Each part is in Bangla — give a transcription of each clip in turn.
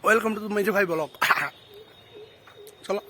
ওয়েলকাম টু মেজো ভাই ব্লগ। চলো।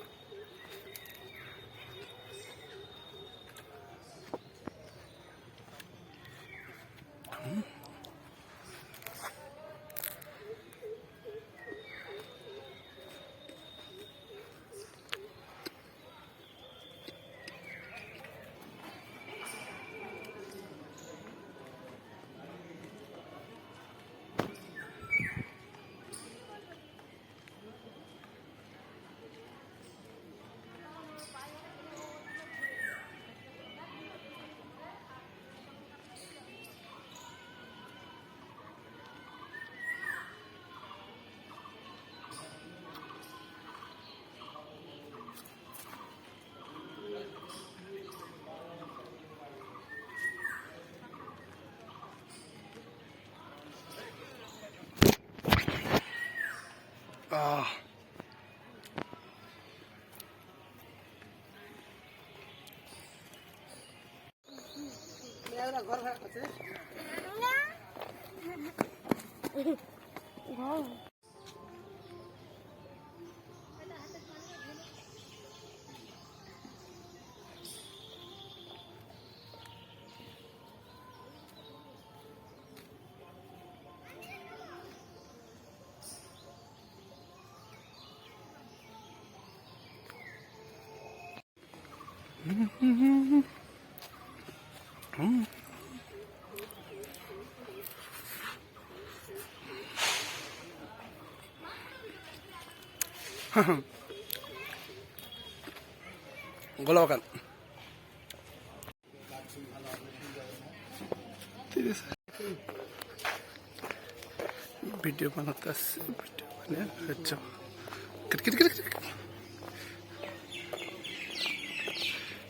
ঘর ভাড়া আছে। গোলাকান ভিডিও বানাতে আসছে, ভিডিও বানিয়ে হচ্ছে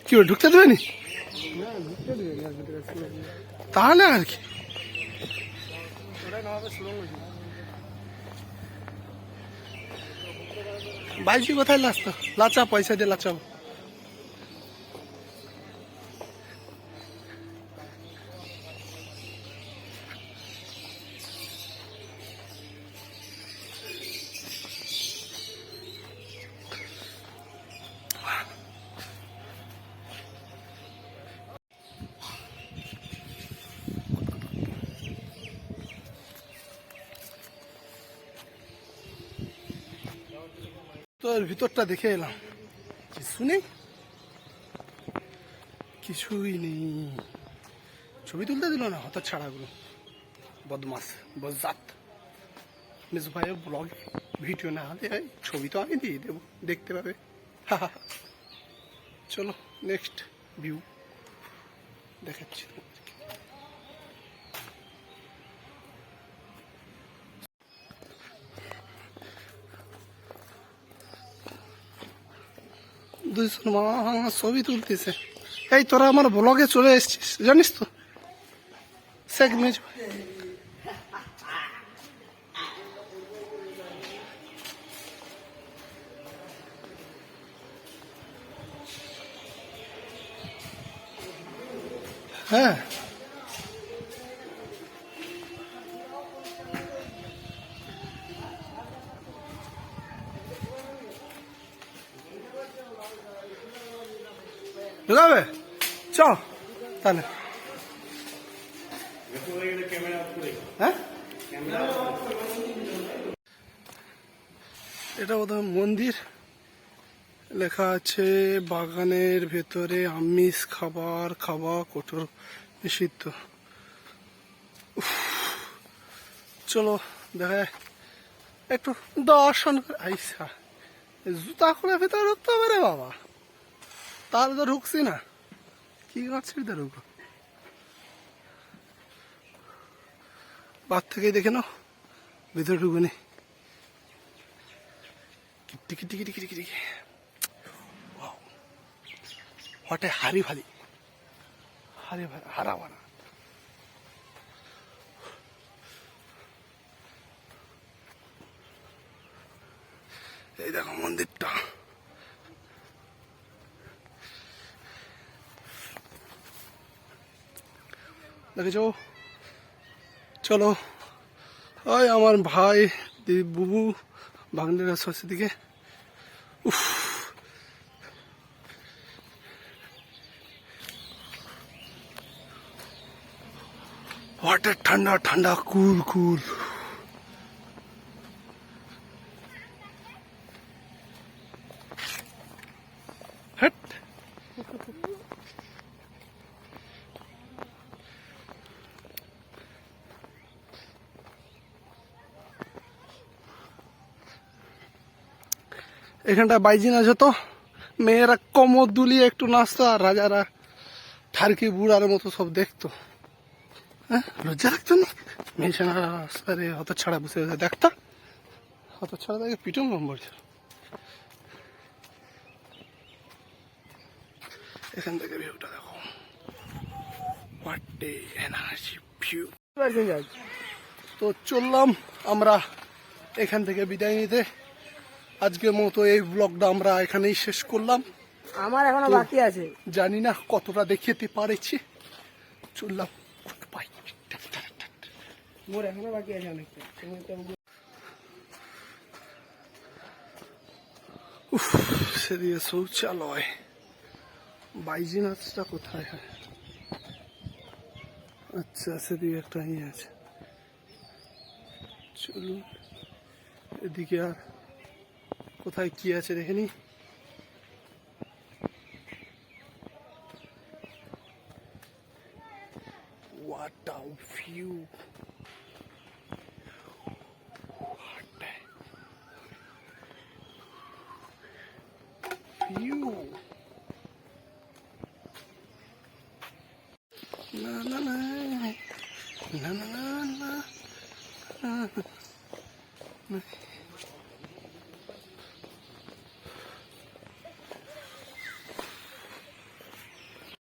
কি ঢুকতে দেবে নি তাহলে আর কি। বাইশি কোথায় লাচতো লাচা পয়সা দিয়ে লাচাও। তো এর ভিতরটা দেখে এলাম, কিছু নেই, কিছুই নেই। ছবি তুলতে দিল না হঠাৎ ছাড়াগুলো, বদমাস বজ্জাত। মেজু ভাইয়ের ব্লগ ভিডিও না হলে ছবি তো আমি দিয়ে দেবো, দেখতে পাবে। চলো নেক্সট ভিউ দেখাচ্ছি। দুইজন মামা ছবি তুলতেছে। এই তোরা আমার ব্লগে চলে এসছিস জানিস তো? শেখ মেজু হ্যাঁ ঢুকাবে, চ তাহলে। হ্যাঁ এটা বোধহয় মন্দির, লেখা আছে বাগানের ভেতরে আমিষ খাবার খাওয়া কঠোর নিষিদ্ধ। চলো দেখা একটু দর্শন করে আইসা। জুতা খুলে ভেতরে ঢুকতে হবে রে বাবা, তাহলে তো ঢুকছি না, কি করছিস তো ঢুকো। বাদ থেকেই দেখে নাও, ভিতরে ঢুকুনি। হটে হারি ভালি হারা ভাড়া। এই দেখো মন্দিরটা, দেখেছো? চলো ওই আমার ভাই বুবু ভাগ্নেরা সরষে দিকে। উফ, ওয়াটার ঠান্ডা ঠান্ডা কুল কুল। হ্যাট এখানটা বাইজিন আছে তো, মেয়েরা কোমর দুলিয়ে একটু নাচতো আর রাজারা ঠারকি বুড়ার মতো সব দেখতো। হ্যাঁ, লজ্জা লাগতো নি? মেয়ে সেনারা রাস্তারে হত ছাড়া বসে বসে দেখতা, হত ছাড়া দেখে পিটুম নম্বর। এখান থেকে ভিউটা দেখো, হোয়াট এ এনার্জি ভিউ। তো চললাম আমরা এখান থেকে বিদায় নিতে। আজকের মতো এই ব্লগটা আমরা এখানেই শেষ করলাম। আমার এখনো বাকি আছে, জানি না কতটা দেখাতে পারেছি। চললাম, বাই। মোর এখনো বাকি আছে অনেকটা। সেদিকে শৌচালয়, বাইজিনাথটা কোথায়? আচ্ছা, সেদিকে একটা ইয়ে আছে। চলুন এদিকে আর কোথায় কি আছে দেখে নি। What a view! What a view! Na na na na na na na.